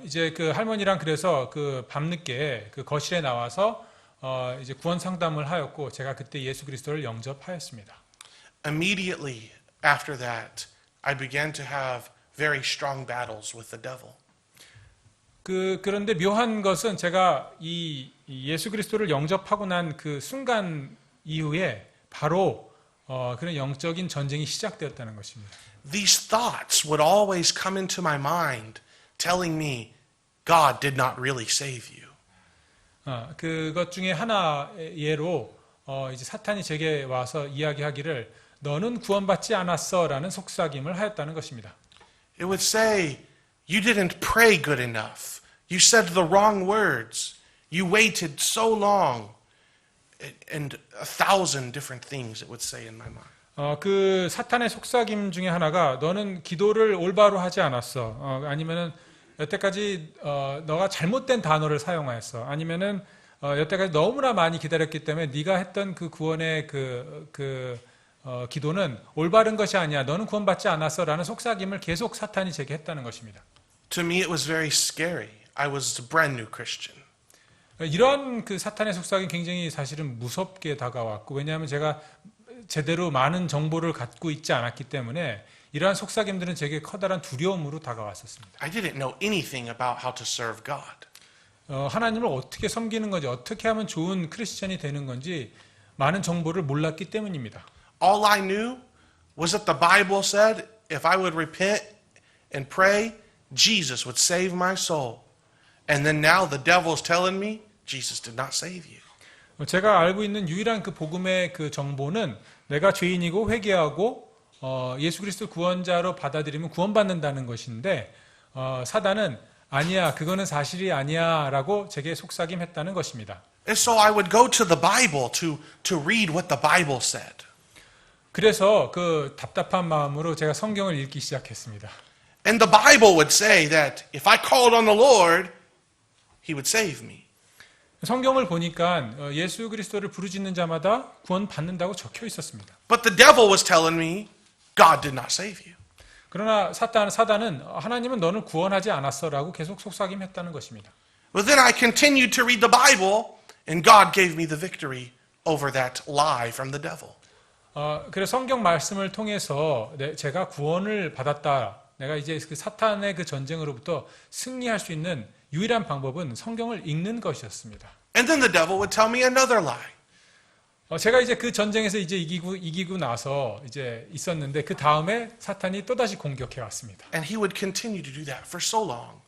이제 그 할머니랑 그래서 그 밤늦게 그 거실에 나와서 이제 구원 상담을 하였고 제가 그때 예수 그리스도를 영접하였습니다.
Immediately after that, I began to have very strong battles with the devil.
그런데 묘한 것은 제가 이 예수 그리스도를 영접하고 난 그 순간 이후에 바로 그런 영적인 전쟁이 시작되었다는 것입니다.
These thoughts would always come into my mind telling me God did not really save you.
그것 중에 하나 예로 이제 사탄이 제게 와서 이야기하기를 너는 구원받지 않았어라는 속삭임을 하였다는 것입니다.
It would say, you didn't pray good enough. You said the wrong words. You waited so long. And 1,000 different things it would say in my mind.
그 사탄의 속삭임 중에 하나가 너는 기도를 올바로 하지 않았어. 아니면은 여태까지 너가 잘못된 단어를 사용하였어. 아니면은 여태까지 너무나 많이 기다렸기 때문에 네가 했던 그 구원의 기도는 올바른 것이 아니야. 너는 구원받지 않았어라는 속삭임을 계속 사탄이 제게 했다는 것입니다.
To me it was very scary. I was a brand new Christian.
이러한 그 사탄의 속삭임 굉장히 사실은 무섭게 다가왔고 왜냐하면 제가 제대로 많은 정보를 갖고 있지 않았기 때문에 이러한 속삭임들은 제게 커다란 두려움으로 다가왔었습니다.
I didn't know anything about how to serve God.
하나님을 어떻게 섬기는 건지 어떻게 하면 좋은 크리스천이 되는 건지 많은 정보를 몰랐기 때문입니다.
All I knew was that the Bible said if I would repent and pray, Jesus would save my soul. And then now the devil's telling me Jesus did not save you.
제가 알고 있는 유일한 그 복음의 그 정보는 내가 죄인이고 회개하고 예수 그리스도 구원자로 받아들이면 구원받는다는 것인데 사단은 아니야 그거는 사실이 아니야라고 제게 속삭임했다는 것입니다.
And so I would go to the Bible to read what the Bible said.
그래서 그 답답한 마음으로 제가 성경을 읽기 시작했습니다.
And the Bible would say that if I called on the Lord, He would save me.
성경을 보니까 예수 그리스도를 부르짖는 자마다 구원받는다고 적혀 있었습니다.
But the devil was telling me God did not save you.
그러나 사단은 하나님은 너를 구원하지 않았어라고 계속 속삭임했다는 것입니다.
But then I continued to read the Bible and God gave me the victory over that lie from the devil.
그래서 성경 말씀을 통해서 제가 구원을 받았다 내가 이제 그 사탄의 그 전쟁으로부터 승리할 수 있는 유일한 방법은 성경을 읽는 것이었습니다.
And then the devil would tell me another lie.
제가 이제 그 전쟁에서 이제 이기고 나서 이제 있었는데 그 다음에 사탄이 또다시 공격해 왔습니다.
And he would continue to do that for so long.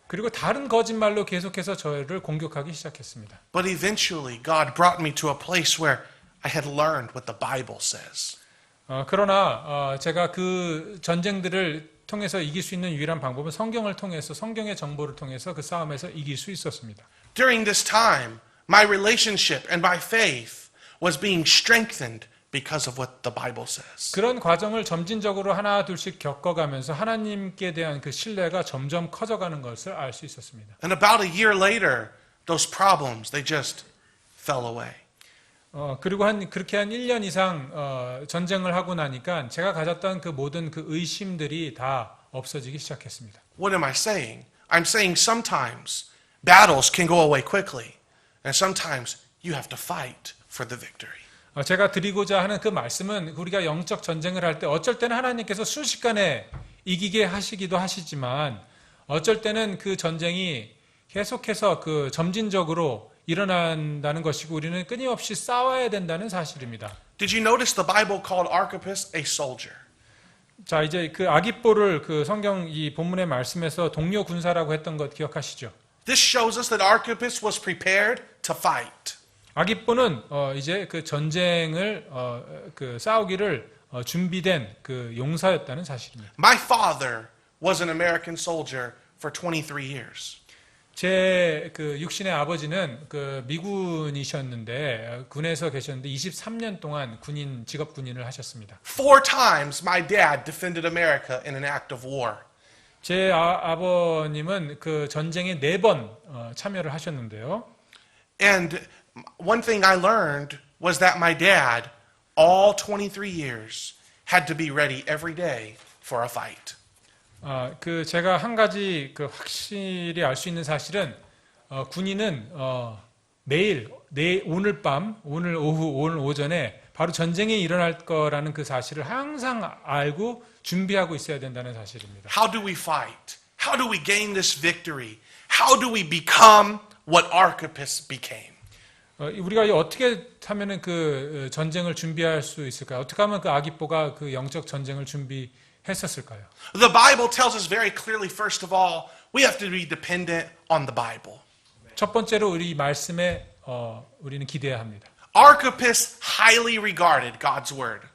그리고 다른 거짓말로 계속해서 저를 공격하기 시작했습니다.
But eventually, God brought me to a place where I had learned what the Bible says.
그러나 제가 그 전쟁들을 통해서 이길 수 있는 유일한 방법은 성경을 통해서 성경의 정보를 통해서 그 싸움에서 이길 수 있었습니다.
During this time, my relationship and my faith was being strengthened because of what the Bible says.
그런 과정을 점진적으로 하나 둘씩 겪어가면서 하나님께 대한 그 신뢰가 점점 커져가는 것을 알 수 있었습니다.
And about a year later, those problems, they just fell away.
그리고 그렇게 한 1년 이상 전쟁을 하고 나니까 제가 가졌던 그 모든 그 의심들이 다 없어지기 시작했습니다.
What am I saying? I'm saying sometimes battles can go away quickly, and sometimes you have to fight for the victory.
제가 드리고자 하는 그 말씀은 우리가 영적 전쟁을 할 때 어쩔 때는 하나님께서 순식간에 이기게 하시기도 하시지만 어쩔 때는 그 전쟁이 계속해서 그 점진적으로 일어난다는 것이고 우리는 끊임없이 싸워야 된다는 사실입니다.
Did you notice the Bible called Archippus a soldier?
자, 이제 그 아깃보를 그 성경 이 본문의 말씀에서 동료 군사라고 했던 것 기억하시죠?
This shows us that Archippus was prepared to fight.
아깃보는 이제 그 전쟁을 그 싸우기를 준비된 그 용사였다는 사실입니다.
My father was an American soldier for 23 years.
제 그 육신의 아버지는 그 미군이셨는데 군에서 계셨는데 23년 동안 직업 군인을 하셨습니다.
4 times my dad defended America in an act of war.
제 아버님은 그 전쟁에 4번 참여를 하셨는데요.
And one thing I learned was that my dad, all 23 years, had to be ready every day for a fight.
그 제가 한 가지 그 확실히 알 수 있는 사실은 군인은 오늘 밤, 오늘 오후, 오늘 오전에 바로 전쟁이 일어날 거라는 그 사실을 항상 알고 준비하고 있어야 된다는 사실입니다.
How do we fight? How do we gain this victory? How do we become what Archippus became?
우리가 어떻게 하면은 그 전쟁을 준비할 수 있을까요? 어떻게 하면 그 아깃보가 그 영적 전쟁을 준비했었을까요?
The Bible tells us very clearly, first of all, we have to be dependent on the Bible.
첫 번째로 우리 말씀에 우리는 기대해야 합니다.
Archippus highly regarded God's word.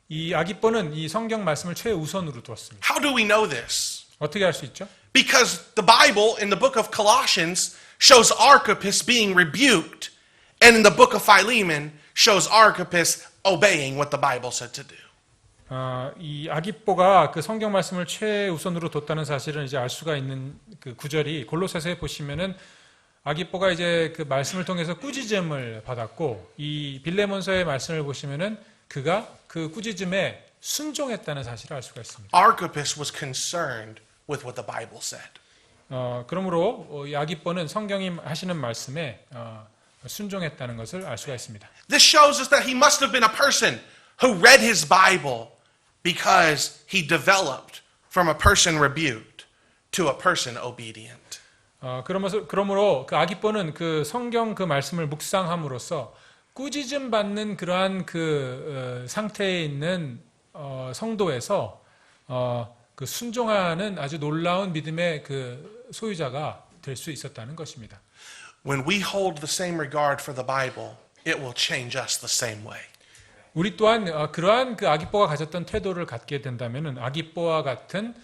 이 아깃보는 이 성경 말씀을 최우선으로 두었습니다.
How do we know this?
어떻게 할 수 있죠?
Because the Bible in the book of Colossians shows Archippus being rebuked, and in the book of Philemon shows Archippus obeying what the Bible said to do.
이 아깃보가 그 성경 말씀을 최우선으로 뒀다는 사실은 이제 알 수가 있는 그 구절이 골로새서에 보시면은 아깃보가 이제 그 말씀을 통해서 꾸짖음을 받았고 이 빌레몬서의 말씀을 보시면은 그가 그 꾸짖음에 순종했다는 사실을 알 수가 있습니다.
Archippus was concerned with what the Bible said.
그러므로 이 아깃보는 성경이 하시는 말씀에 순종했다는 것을 알 수가 있습니다.
This shows us that he must have been a person who read his Bible because he developed from a person rebuked to a person obedient.
그러므로 그 아깃보는 그 성경 그 말씀을 묵상함으로써 꾸짖음 받는 그러한 그 상태에 있는 성도에서 그 순종하는 아주 놀라운 믿음의 그 소유자가 될 수 있었다는 것입니다.
When we hold the same regard for the Bible, it will change us the same way.
우리 또한 그러한 그 아깃보가 가졌던 태도를 갖게 된다면은 아깃보와 같은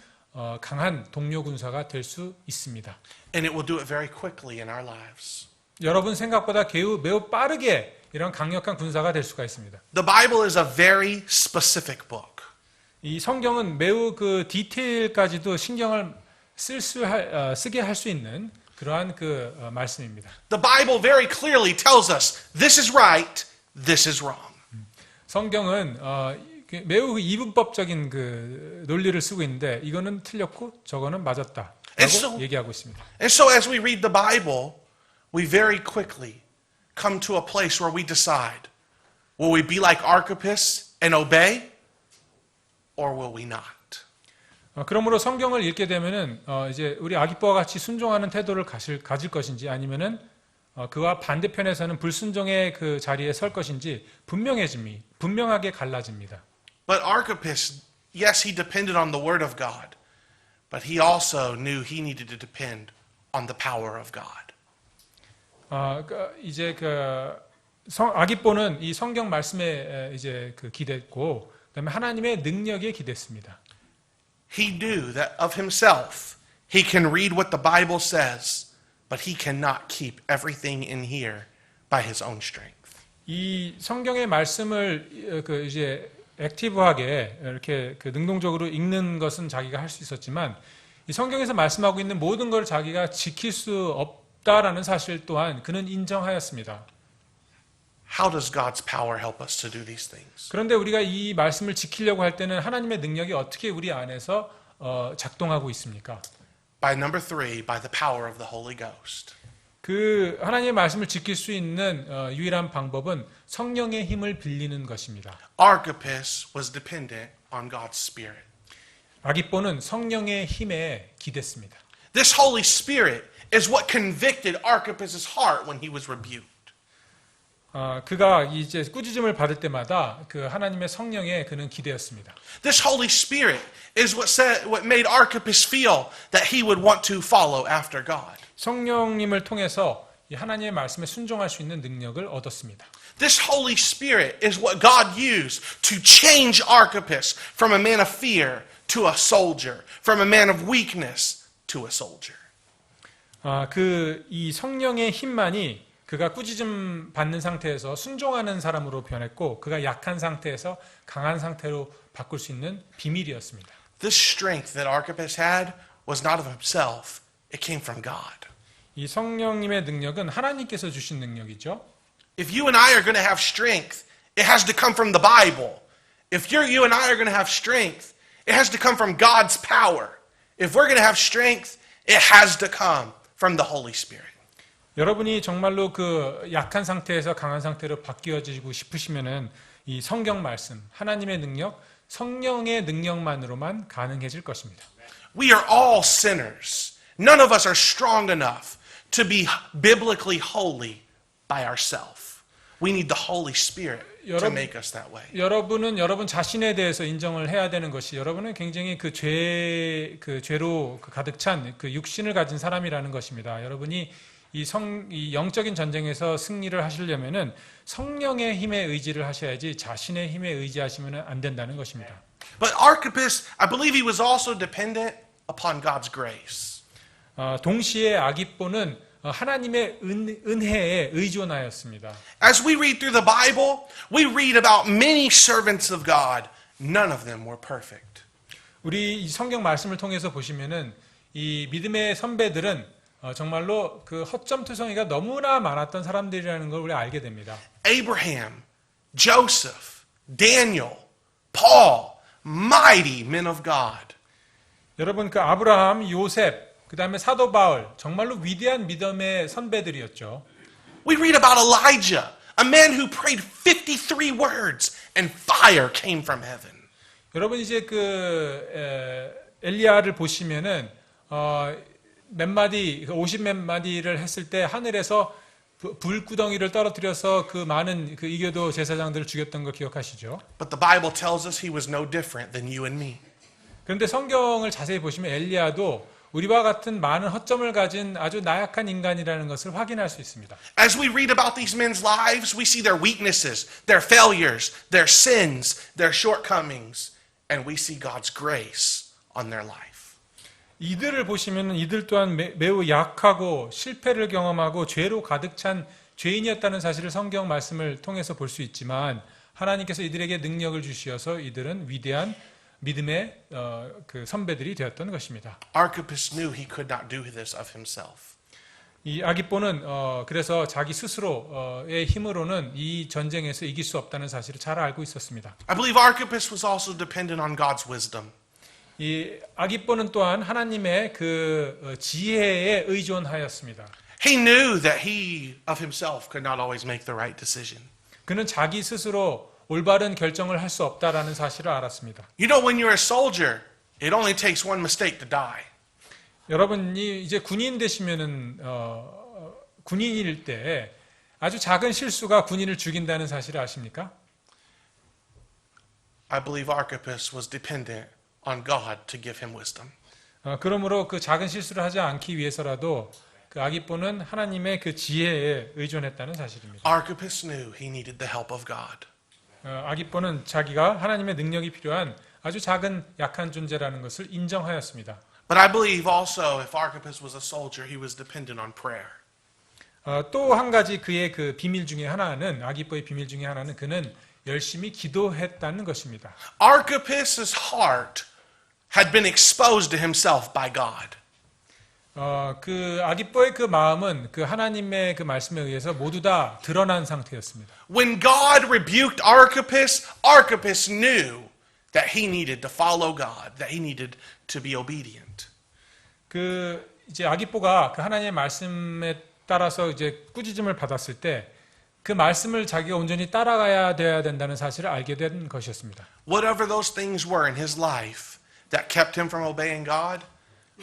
강한 동료 군사가 될 수 있습니다.
And it will do it very quickly in our lives.
여러분 생각보다 매우 빠르게 이런 강력한 군사가 될 수가 있습니다.
The Bible is a very specific book.
이 성경은 매우 그 디테일까지도 신경을 쓰게 할 수 있는 그러한 그 말씀입니다.
The Bible very clearly tells us this is right, this is wrong.
성경은 매우 이분법적인 그 논리를 쓰고 있는데 이거는 틀렸고 저거는 맞았다라고 얘기하고 있습니다.
And so as we read the Bible, we very quickly come to a place where we decide, will we be like Archippus and obey, or will we not?
그러므로 성경을 읽게 되면은 이제 우리 아기뽀와 같이 순종하는 태도를 가질 것인지 아니면은 그와 반대편에서는 불순종의 그 자리에 설 것인지 분명하게 갈라집니다.
But Archippus, yes, he depended on the word of God, but he also knew he needed to depend on the power of God.
이제 아기뽀는 이 성경 말씀에 이제 기댔고, 그다음에 하나님의 능력에 기댔습니다.
He knew that of himself, he can read what the Bible says, but he cannot keep everything in here by his own strength.
이 성경의 말씀을 이제 액티브하게 이렇게 능동적으로 읽는 것은 자기가 할 수 있었지만, 이 성경에서 말씀하고 있는 모든 걸 자기가 지킬 수 없다라는 사실 또한 그는 인정하였습니다.
How does God's power help us to do these things?
그런데 우리가 이 말씀을 지키려고 할 때는 하나님의 능력이 어떻게 우리 안에서 작동하고 있습니까?
By number 3, by the power of the Holy Ghost.
그 하나님의 말씀을 지킬 수 있는 유일한 방법은 성령의 힘을 빌리는 것입니다.
Archippus was dependent on God's Spirit.
아기뽀는 성령의 힘에 기댔습니다.
This Holy Spirit is what convicted Archippus' heart when he was rebuked.
그가 이제 꾸짖음을 받을 때마다 그 하나님의 성령에 그는 기대었습니다.
This Holy Spirit is what made Archippus feel that he would want to follow after God.
성령님을 통해서 이 하나님의 말씀에 순종할 수 있는 능력을 얻었습니다.
This Holy Spirit is what God used to change Archippus from a man of fear to a soldier, from a man of weakness to a soldier.
이 성령의 힘만이 그가 꾸짖음 받는 상태에서 순종하는 사람으로 변했고, 그가 약한 상태에서 강한 상태로 바꿀 수 있는 비밀이었습니다.
This strength that Archippus had was not of himself. It came from God.
이 성령님의 능력은 하나님께서 주신 능력이죠.
If you and I are going to have strength, it has to come from the Bible. If you and I are going to have strength, it has to come from God's power. If we're going to have strength, it has to come from the Holy Spirit.
여러분이 정말로 그 약한 상태에서 강한 상태로 바뀌어지고 싶으시면은 이 성경 말씀, 하나님의 능력, 성령의 능력만으로만 가능해질 것입니다.
We are all sinners. None of us are strong enough to be biblically holy by ourselves. We need the Holy Spirit to make us that way.
여러분은 여러분 자신에 대해서 인정을 해야 되는 것이, 여러분은 굉장히 죄로 가득 찬 그 육신을 가진 사람이라는 것입니다. 여러분이 이 영적인 전쟁에서 승리를 하시려면은 성령의 힘에 의지를 하셔야지 자신의 힘에 의지하시면 안 된다는 것입니다.
But Archippus, I believe he was also dependent upon God's grace.
동시에 아기뽀는 하나님의 은혜에 의존하였습니다.
As we read through the Bible, we read about many servants of God. None of them were perfect.
우리 이 성경 말씀을 통해서 보시면은 이 믿음의 선배들은 정말로 그 허점투성이가 너무나 많았던 사람들이라는 걸 우리가 알게 됩니다.
Abraham, Joseph, Daniel, Paul, mighty men of God.
여러분 그 아브라함, 요셉, 그 다음에 사도 바울, 정말로 위대한 믿음의 선배들이었죠.
We read about Elijah, a man who prayed 53 words and fire came from heaven.
여러분 이제 엘리야를 보시면은 몇 마디, 50몇 마디를 했을 때 하늘에서 불구덩이를 떨어뜨려서 그 많은 그 이교도 제사장들을 죽였던 거 기억하시죠?
But the Bible tells us he was no different than you and me.
그런데 성경을 자세히 보시면 엘리야도 우리와 같은 많은 허점을 가진 아주 나약한 인간이라는 것을 확인할 수 있습니다.
As we read about these men's lives, we see their weaknesses, their failures, their sins, their shortcomings, and we see God's grace on their life.
이들을 보시면 이들 또한 매우 약하고 실패를 경험하고 죄로 가득 찬 죄인이었다는 사실을 성경 말씀을 통해서 볼 수 있지만 하나님께서 이들에게 능력을 주시어서 이들은 위대한 믿음의 그 선배들이 되었던 것입니다.
Archippus knew he could not do this of himself.
이 아기뽀는 그래서 자기 스스로의 힘으로는 이 전쟁에서 이길 수 없다는 사실을 잘 알고 있었습니다.
I believe Archippus was also dependent on God's wisdom.
이 아기뽀는 또한 하나님의 그 지혜에 의존하였습니다.
He knew that he of himself could not always make the right decision.
그는 자기 스스로 올바른 결정을 할 수 없다라는 사실을 알았습니다.
You know, when you're a soldier, It only takes one mistake to die.
여러분이 이제 군인 되시면은 군인일 때 아주 작은 실수가 군인을 죽인다는 사실을 아십니까?
I believe Archippus was dependent on God to give him wisdom.
그러므로 그 작은 실수를 하지 않기 위해서라도 그 아기뽀는 하나님의 그 지혜에 의존했다는 사실입니다.
Archippus knew he needed the help of God.
아기뽀는 자기가 하나님의 능력이 필요한 아주 작은 약한 존재라는 것을 인정하였습니다.
But I believe also if Archippus was a soldier, he was dependent on prayer.
또 한 가지 그의 그 비밀 중에 하나는 아기뽀의 비밀 중에 하나는 그는 열심히 기도했다는 것입니다.
Archippus's heart had been exposed to himself by God.
그 아기뽀의 그 마음은 그 하나님의 그 말씀에 의해서 모두 다 드러난 상태였습니다.
When God rebuked Archippus, Archippus knew that he needed to follow God, that he needed to be obedient.
그 이제 아기뽀가 그 하나님의 말씀에 따라서 이제 꾸짖음을 받았을 때 그 말씀을 자기가 온전히 따라가야 돼야 된다는 사실을 알게 된 것이었습니다.
Whatever those things were in his life that kept him from obeying God,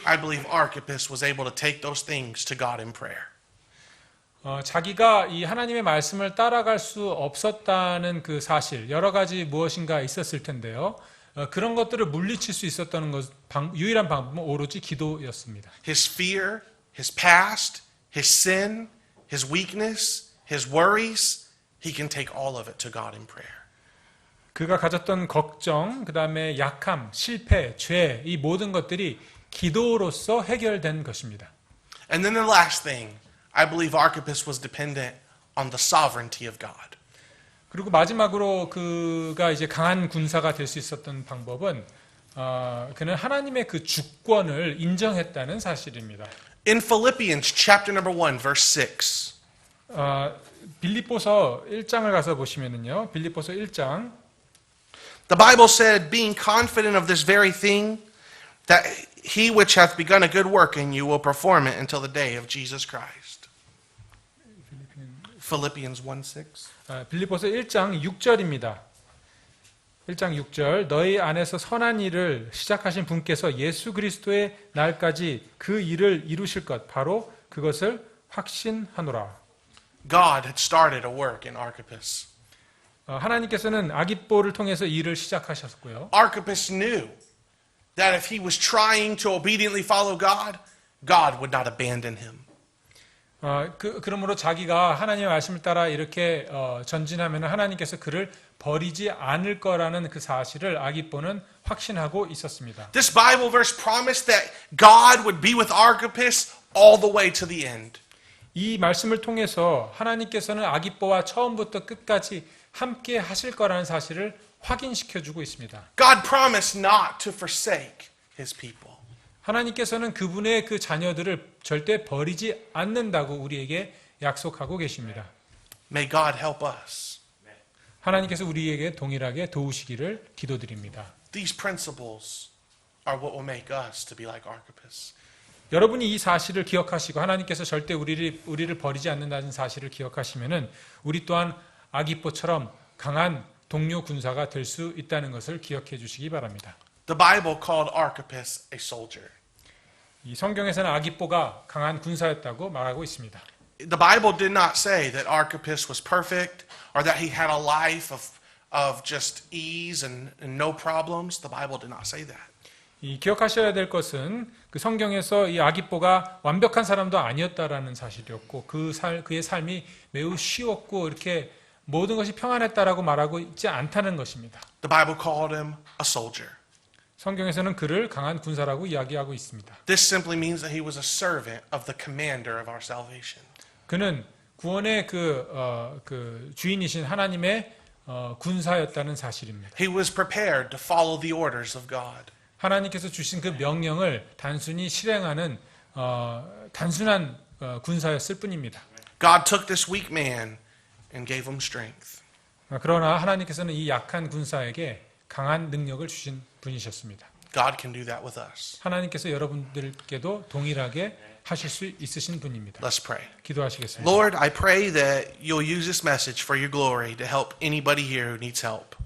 I believe Archippus was able to take those things to God in prayer.
자기가 이 하나님의 말씀을 따라갈 수 없었다는 그 사실, 여러 가지 무엇인가 있었을 텐데요. 그런 것들을 물리칠 수 있었던 유일한 방법은 오로지 기도였습니다.
His fear, his past, his sin, his weakness, his worries, he can take all of it to God in prayer.
그가 가졌던 걱정, 그 다음에 약함, 실패, 죄, 이 모든 것들이 기도로서 해결된 것입니다.
And then the last thing, I believe Archippus was dependent on the sovereignty of God.
그리고 마지막으로 그가 이제 강한 군사가 될 수 있었던 방법은 그는 하나님의 그 주권을 인정했다는 사실입니다.
In Philippians chapter number 1, verse 6,
빌립보서 1장을 가서 보시면은요. 빌립보서 1장
the Bible said, being confident of this very thing, that he which hath begun a good work in you will perform it until the day of Jesus Christ. Philippians 1:6.
빌립보서 1장 6절입니다. 1장 6절 너희 안에서 선한 일을 시작하신 분께서 예수 그리스도의 날까지 그 일을 이루실 것 바로 그것을 확신하노라.
God had started a work in Archippus.
하나님께서는 아기뽀를 통해서 일을 시작하셨고요.
Archippus knew that if he was trying to obediently follow God, God would not abandon him.
그러므로 자기가 하나님의 말씀을 따라 이렇게 전진하면 하나님께서 그를 버리지 않을 거라는 그 사실을 아기뽀는 확신하고 있었습니다.
This Bible verse promised that God would be with Archippus all the way to the end.
이 말씀을 통해서 하나님께서는 아기뽀와 처음부터 끝까지 함께 하실 거라는 사실을 확인시켜 주고 있습니다.
God promised not to forsake his people.
하나님께서는 그분의 그 자녀들을 절대 버리지 않는다고 우리에게 약속하고 계십니다.
May God help us.
하나님께서 우리에게 동일하게 도우시기를 기도드립니다.
These principles are what will make us to be like Archippus.
여러분이 이 사실을 기억하시고 하나님께서 절대 우리를 버리지 않는다는 사실을 기억하시면은 우리 또한 아기뽀처럼 강한 동료 군사가 될 수 있다는 것을 기억해 주시기 바랍니다.
The Bible called Archippus a soldier.
이 성경에서는 아기뽀가 강한 군사였다고 말하고 있습니다.
The Bible did not say that Archippus was perfect or that he had a life of just ease and no problems. The Bible did not say that.
이 기억하셔야 될 것은 그 성경에서 이 아기뽀가 완벽한 사람도 아니었다라는 사실이었고 그의 삶이 매우 쉬웠고 이렇게 모든 것이 평안했다라고 말하고 있지 않다는 것입니다.
The Bible called him a soldier.
성경에서는 그를 강한 군사라고 이야기하고 있습니다.
This simply means that he was a servant of the commander of our salvation.
그는 구원의 그 주인이신 하나님의 군사였다는 사실입니다.
He was prepared to follow the orders of God.
하나님께서 주신 그 명령을 단순히 실행하는 단순한 군사였을 뿐입니다.
God took this weak man and gave him strength.
그러나 하나님께서는 이 약한 군사에게 강한 능력을 주신 분이셨습니다.
God can do that with us.
하나님께서 여러분들께도 동일하게 하실 수 있으신 분입니다.
Let's pray.
기도하시겠습니다.
Lord, I pray that you'll use this message for your glory to help anybody here who needs help.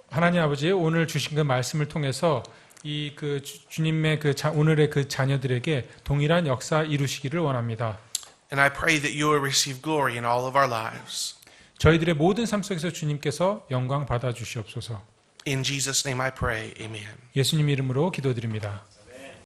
하나님 아버지 오늘 주신 그 말씀을 통해서 이 그 주님의 오늘의 그 자녀들에게 동일한 역사 이루시기를 원합니다.
And I pray that you will receive glory in all of our lives.
저희들의 모든 삶 속에서 주님께서 영광 받아 주시옵소서.
In Jesus' name I pray, amen.
예수님 이름으로 기도드립니다.